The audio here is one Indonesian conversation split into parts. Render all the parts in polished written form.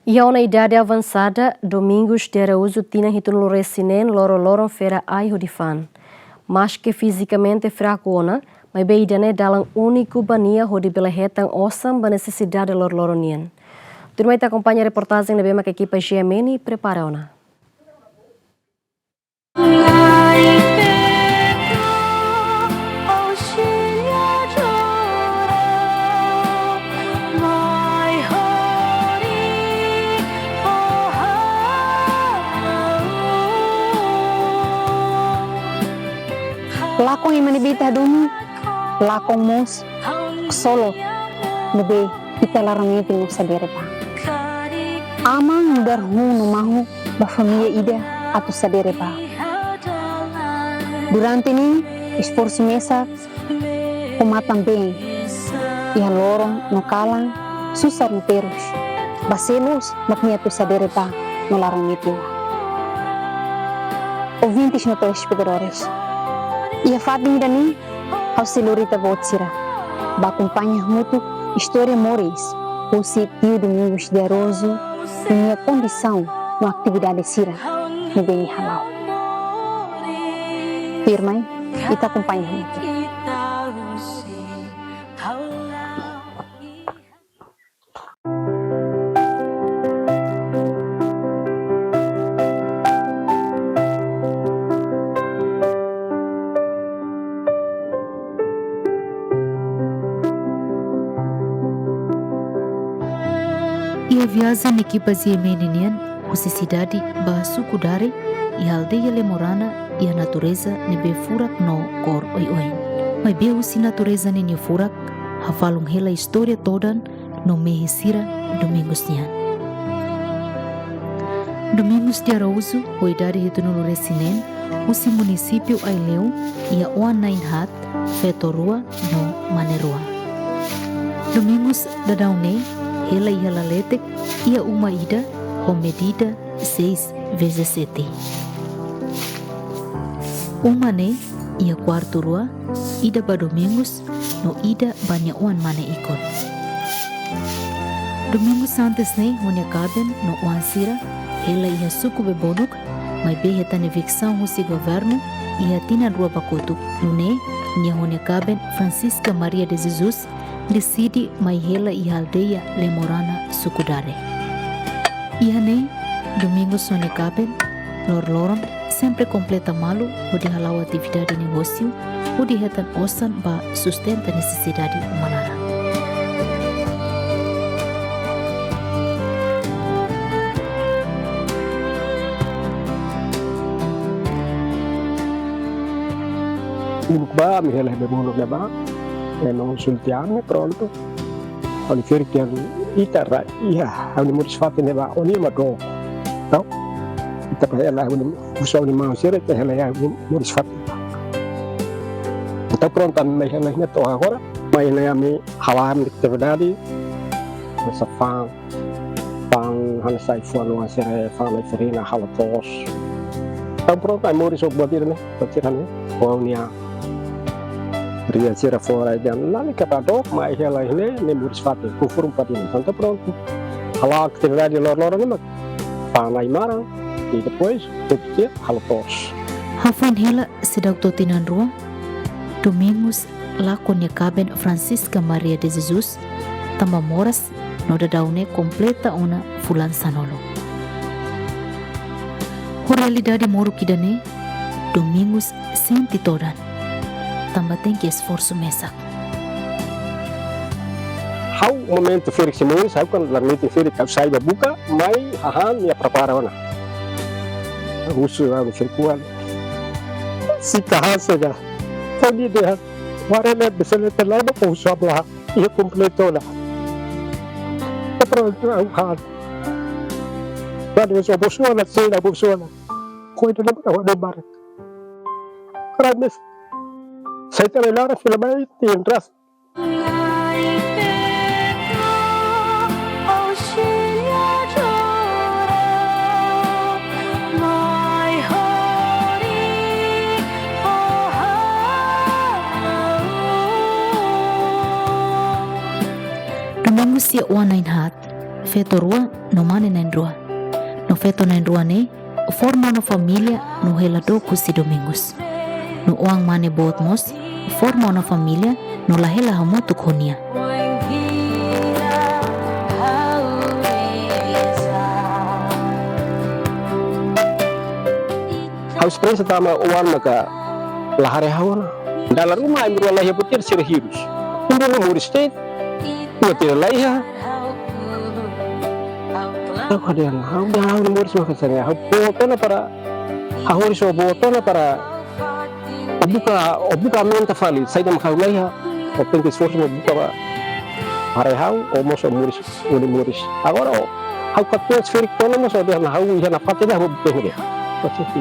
E na idade avançada, Domingos de Araújo tinha hitun resinen loro fera ai hodifan. Mas que fisicamente fraco mas beidane dalam único bania hodi belehetang osam ba necessidade loro nien. Turma ita acompanha a reportagem na bema que equipa GMN prepara ona. Lakong yang menibita dumi, lakong mos, solo, nebe kita larang itu sadere pa. Amang dar no mahu ba família ida atau sadere pa. Durante ini esforço mesa, pematan bem, ia lorong no kalang, susar no terus, baselos maknya tu sadere pa no larang itu. Ouvintes no telespectadores. Ia fading dani, ao celurita votsira, ba acompanha muito história moris, o tio Domingos de Araújo, e minha condição na atividade sira, no bem halal. Firmai, e te acompanha muito. Ia viaja na equipa GMN husi cidade ba Sukudare e aldeia Lemorana e a natureza nebe furak no cor oi. Mas be husi natureza ne furak hafalung hela história toda no mehesira Domingos nian. Domingos de Araújo, o idade retunulu resinen, husi município Aileu e a Oanainhat, Fetorua no Manerua. Domingos da Daune ela ia laletek ia uma ida com medida 6 vezes 7. Uma ne ia quarto rua ida ba Domingos no ida banyak uan mana ikon. Domingos antes ne hunya kaben no uan sira ela ia suku bebonuk mai behe tane ficção husi governo ia tina rua bakutuk no ne nia hunya kaben Francisca Maria de Jesus decide mai hela e aldeia Lemorana Sukudare. Ihane, Domingos sonha caben, lor-loron, sempre completa malu, o de halau atividade negócio, o de retan osan ba sustenta necessidade humanara. Uluk ba, mi hela bebuluk na ba? Non sultiamo pronto oni firkian itara iya oni muris fatine ba oni mago no ita pa ela oni usaw ni mau sire te ela ya muris fatine ita pronto na ela na to agora mai na mi hawam de verdade essa pang han sai fuano sire fang serena halatos tão pronto ai muris o bodir ne patirane onia Ria sira fora dan nani kapado mai hela ini muris fatine kufurum patine tanto pronto hala atividade lor ne panai marang e depois tudo halatos. Hafan hela sedang totinan rua Domingos lakonnya kaben Francisca Maria de Jesus tamba moras no daune completa una fulan sanolo. Ho realidade moru kidane Domingos senti todan tambah tem que esforço mesak. How momento ferik simulis, how kan lamiti ferik sai buka, mai hahan ya prepara wana. Usu ang firkuan. Si kahasa ga. Pagi dia, warena besele terlaba ko sabla, ia kompleto na. Pronto ang han. Bado so busona sila busona. Ko ito na ba barak. Karabes. Saya terlalu filmai tindras. Domingos ia Oanainhat, feto rua no mane na rua. No feto na rua ne forma no familia no hela do kusi Domingos. No uang mane bot mos forma no familia no la hela hamotu konia. Haus prensa tama uan maka lahare hawana. Dalam rumah yang berulah ya putir sirhirus. Untuk umur state, putir laiha. Aku ada yang hau umur semua kesana. Hau botona para hau riso botona para obuka menta fali. Saya dah makan laiha. Open esforço obuka para hari hau omos umuris. Agora hau katuan sferik tono mas ada yang hau yang apa tidak hau betul.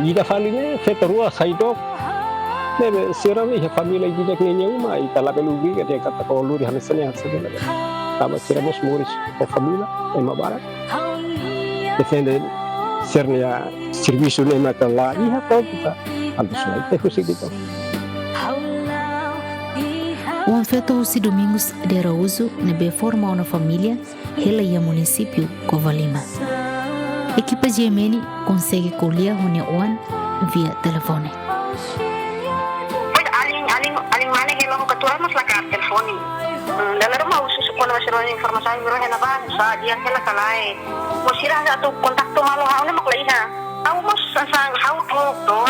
Ida faline feto rua saidok nebe siram iha família ida kenya uma ita la belugi que dia kata ko luri hanesane hansane tama siramos muris o família e mabara defende sernia serviço ne mata la iha ko kita antus lai te kusi gitu. O feto si Domingos de Araújo nebe forma una familia hela ia município Covalima. Equipa Gemini consegue colher Oan via telefone. Aling mana yang lo ketua mas laka telefoni. Dalam rumah usus pun masih ada informasi yang berhena ban. Saat dia hela kalai. Musirah satu kontak tu malu hau ni maklai na. Hau mus sang hau tu.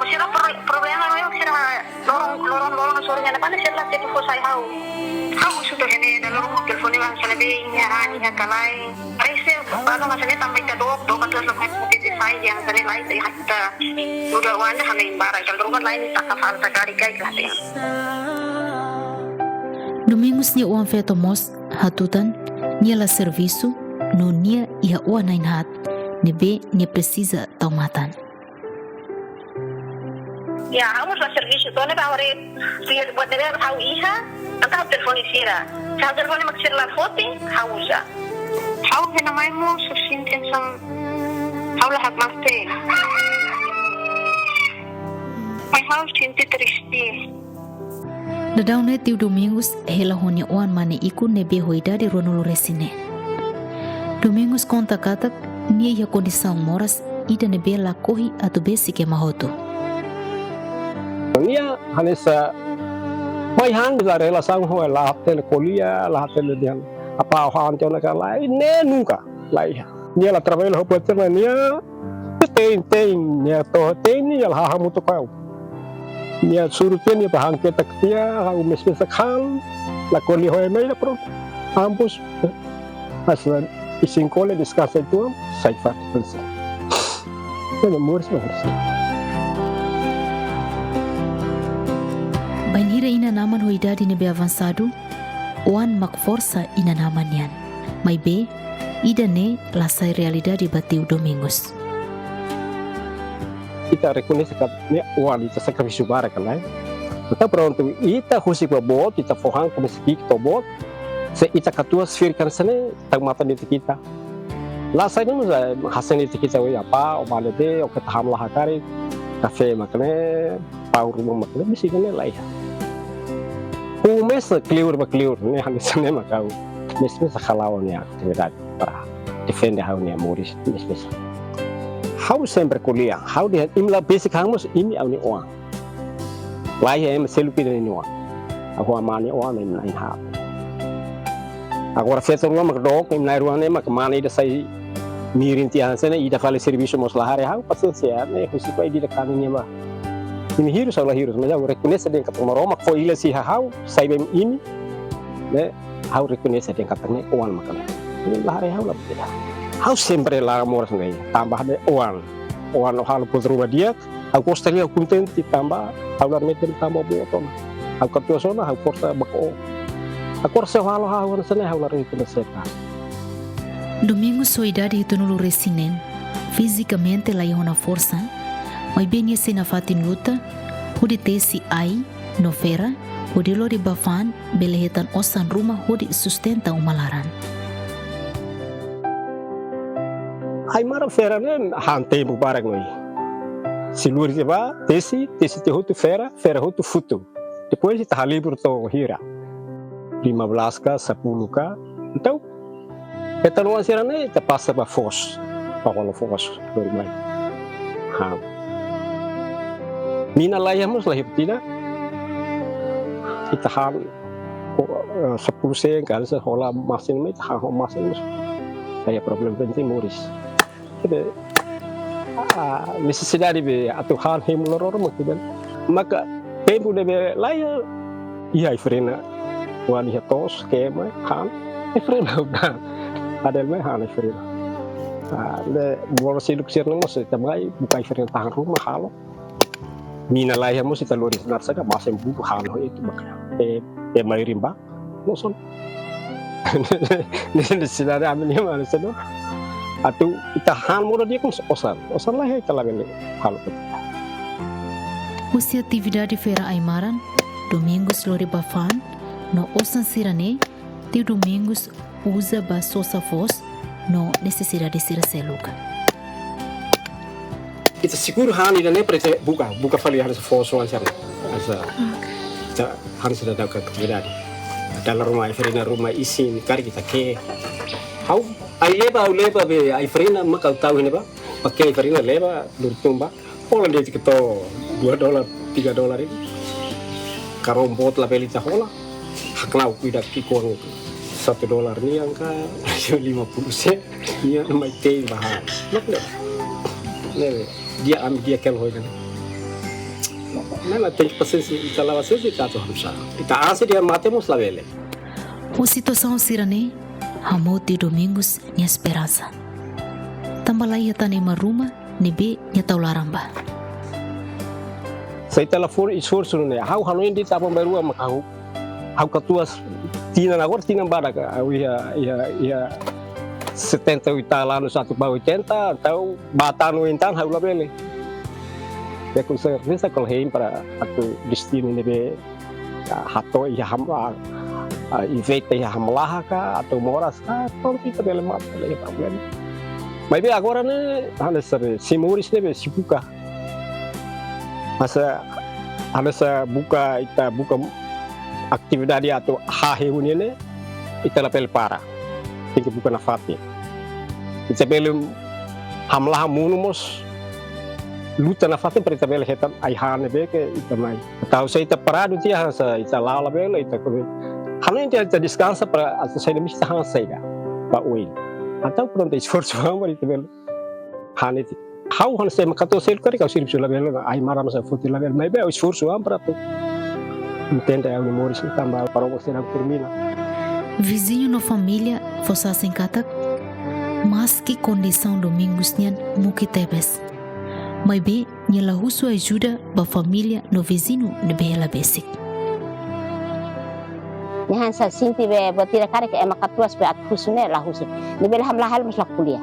Musirah problema lo musirah lorong sorenya na ban sila telefon saya hau. Hau usus tu hene dalam rumah telefoni bang sana be ini kalai. Baru masanya tambah kita dok atau lebih mungkin saya yang sering lain dari kita udah warna hanya barang kalau rumah lain tak kafal tak kari kai kelas. Domingos ni uang feto mos hatutan nia la serviço no nia ia uang nain hat nebe nia precisa taumatan. Ya, harus la serviço tu nebe awal sih buat nebe tahu iha atau telefon isira. Kalau telefon maksir la foto hausa. Hau na mai mo susinten sang hau lahat maste. Mai hau sinti triste. Dadau ne tiu Domingos hela honia uan mane iku nebe hoidade ronolo resine. Domingos conta katak nia ia kondisão moras ida nebe la kohi atu besi ke mahoto. Nia hanesa mai hang da relação ho la tele colia la tele dian apa hal yang nak lain ne nunca lain dia la trabalho ho pode ter nia tem nia to tem nia la ha mutu kau nia surutin nia bahang ke taktia ha mes sakal la coli ho mai la pro ambos aslan isin cole descansa tu sai fat pensa ne moris moris Bainira ina naman ho idade nebe avançado Oan mak força ina namanian. Mai be, ida ne lasai realidade bateu Domingos. Kita reconhece que ne Oan ita sacrifício bara kan Então pronto, ita husi ba bot, ita fohang como se to bot. Se ita katua sfir kan sene tag mata ni kita. Lasai ni musa hasen ni kita we apa o malete o ketaham lah hakari kafe makne pau rumah makne misi kan lai. Mes clear ni hanya sana makau mes sakalawan ya verdade para defender hau ni Moris mes hau sempre kuliah hau dia imla basic hangus ini au ni uang lai em selupi ni uang aku amani uang ni lain hal agora feito rumah makdok im nai ruang ni makmani ida sai mirin tian sana ida fale serviço mos lahare hau paciência ne husi pai di dekat ni ba ini hirus Allah hirus mas aku reconhece dia kata maroma foi ilha si hau sai bem ini ne hau reconhece dia kata ne uan makan ini lahare hau lah beda hau sempre lá moras ngai tambah de uan hal pun rumah dia aku gostaria contente tambah hau lar meter tambah botong aku katua sona hau força bako aku rasa hau sana hau lar reconhece Domingos sua idade retornou resinen fisicamente lá ia na força. Mai bem se na fatin luta, hudi tesi ai, no fera, hudi lori bafan, belehetan osan rumah hudi sustenta umalaran. Ai mara fera ne hante bu barang noi. Siluri ba tesi te hutu fera hutu futu. Depois kita libur to hira. 15 ka 10 ka. Então Kita nuan sirane kita passa ba fos. Pakolo fos dari mai. Ha. Mina layamos lahir tidak. Kita han 10 sen kan sekolah masin mai ha masin mus. Saya problem penting muris. Jadi necessidade be atau han himloror makidan. Maka tempo debe laya iya frena. Wani hatos kema han frena udah. Ada mai han frena. Le bola siluk sirna mas tamai bukai frena tahan rumah halo. Mina laya mus kita luris narsaga masem buku halo itu makanya. Mai rimba. Noson. Necessidade amnya mana sedang. Atau kita han mura dia com osan lah ya kalau beli hal itu. Usia atividade feira Aimaran, domingos lori bafan, no osan sirane, ti domingos usa ba sosa fos, no necessidade sira seluka. Kita seguro han ini ne prete buka fali harus fos wan sana. Asa kita harus ada atividade. Dalam rumah isin kari kita ke. How ai leba be ai frena maka tahu ini ba pakai frena leba durtumba hola dia kita $2 $3 ini karombot la belita hola haklau tidak kikuang $1 ni yang ka 50 sen dia mai tei bahan makna dia kel hoy kan nela tem paciência kita lawas sih kita tuh harus kita asih dia mate mus la bele O situação sirane Hamoti domingos nia esperança. Tambalai hata ni maruma ni be nia taularamba. Saya telepon esforço né. Hau hanoin di tapon baru am hau katuas tina agora tina baraka. Ia 70 italiano 180 atau batano intan hau labele. Ya kun servisa kol heim para atau destino ni be hato ia hamba inventa ya hamlaha ka atau moras ka então kita bele mat bele problem. Mas be agora né anda sabe simuris ne be sibuka. Masa anda sa buka aktividade atau reunião ne ita la pel para. Tem que buka na fati. Ita bele hamlaha munumos luta na fati para ita bele hetam ai hane be ke ita mai. Tahu saya ita parado dia sa ita lala bele ita ko hano dia descansa para saya mesti hang saya ba oil atau pronto esforço vamos itu bel hani how han saya makato sel kari kau sirip sula bel ai maram sa foto la bel mai be esforço am para tu entende eu memoris tambah para você não termina Vizinho no família fossa sem katak mas que condição domingos nian mukitebes mai be nia lahusu ajuda ba família no vizinho de bela basic Nihan sa sinti be botira kare ke emak katuas be athusune lahus ni bel hamla hal masla kuliah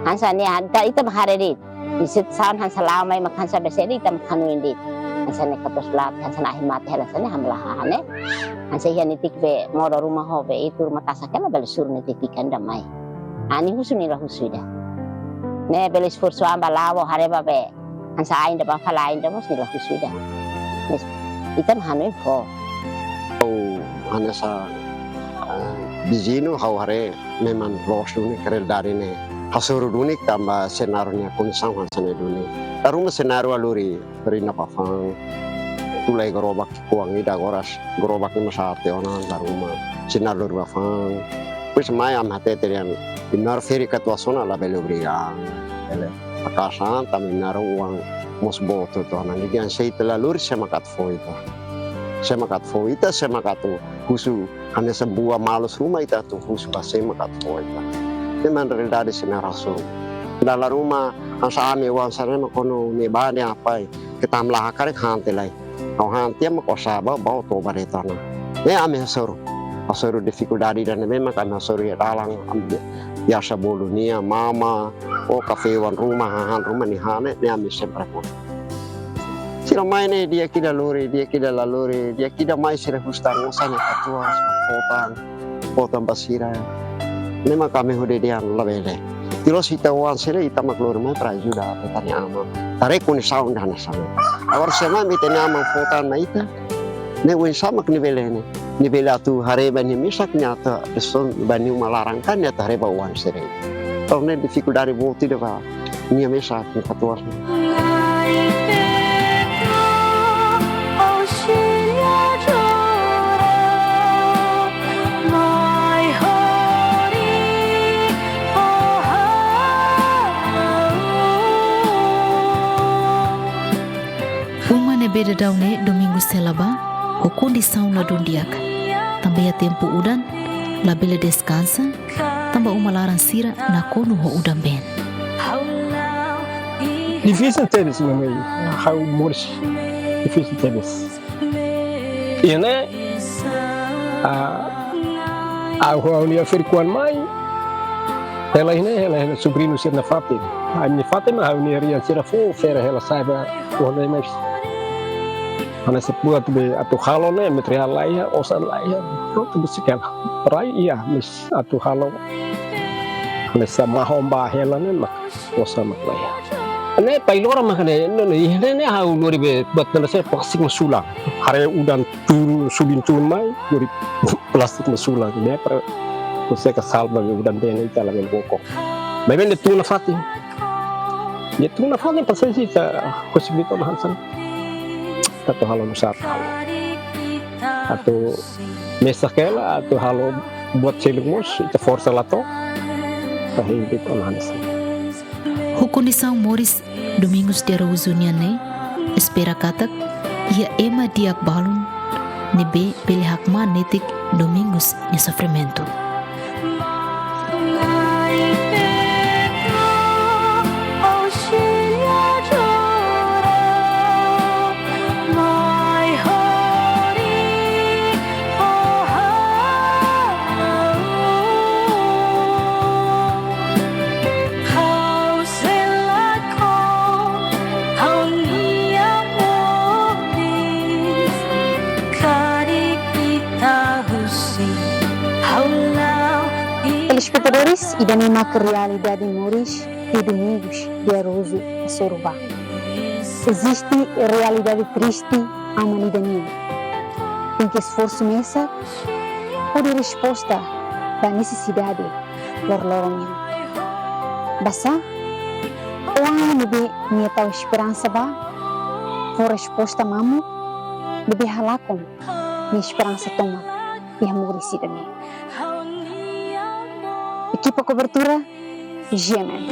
hansa ni ada ita maharedi isit san hansa lamai makhansa besedi ita makhanu indi hansa ne katuas lat hansa na himat hela sane hamla hane hansa hian itik be moro rumah ho be itu rumah tasa kala bel sur ne tikan damai ani husuni lahusida ne bel esforço amba lawo hareba be hansa ainda ba fala ainda mos ni lahusida ita mahanu fo ana sa bizino hau hare memang los duni kerel dari ne hasuru duni tamba senarunya kunisang hansane duni daruma senaru aluri perina pafang tulai gerobak kuang ida goras gerobak ni masarte ona daruma senaru pafang wis mai am hate terian binar feri katwasona la belubria ele akasan taminaru uang mosbo to ona ni gian seitela lur semakat foita semakat husu hanya sebuah malus rumah itu tuh husu semakat foita memang realidade senaraso dalam rumah ansami uang sana makono ni bade apa kita melah karek hanti lai kau hanti mak osaba bawa to baretana ne ame asoro dificuldade dan memang kan asoro ya dalang ambil biasa bolunia mama kafewan rumah ni hane ne ame sempre sira mai ne dia kida laluri dia kida mai sira hustan sana katua potan basira nema kami hode dia labele tilo sita wan sira ita maklur mai pra ajuda petani ama tare kuni saung dana sana awar sema mitene ama potan na ita ne wen sama kni velene ni bela tu hareba ni misaknya ta son bani malarangkan ya ta hareba uan sere torne dificuldade volti deva ni mesak ni fator Beda daune domingo selaba, o condição la dundiak. Também a tempo udan, la bela descansa, também uma laran sira na kono ho udan ben. Difícil tenis mamãe, how much difícil tenis. E né, a unia firkuan mai, ela sobrinho ser na Fátima. A minha Fátima a unia rian sira fo fera ela saiba o né mais. Ana sebuah tu be atu halo ne material lain osan lain tu busikan rai iya mis atu halo ana sama homba hela ne mak osan mak lain ne pailora mak ne ne ha nuri be bat na se plastik masulang hare udan turu subin tun mai nuri plastik masulang ne per tu se ka salba udan ben ita la ben boko beben de tuna fati ne tuna fati pasal si ta kosibito hansan atau halo musar atau mesakela atau halo buat celimus itu força lato tahim itu nahansa Condição Moris Domingos de Araújo ne espera katak ia ema diak balun nebe pele hakma netik Domingos ni sofrimento Telespectadores, e da mesma realidade Moris e Domingos de Araújo e Sorubá. Existe realidade triste a humanidade. Tem que esforço nessa por resposta da necessidade lorlorongnya. Basa, orang lebih minha tahu esperança ba, por resposta mamu, lebih halakom minha esperança toma e amor isi dani. Equipa cobertura Gemen.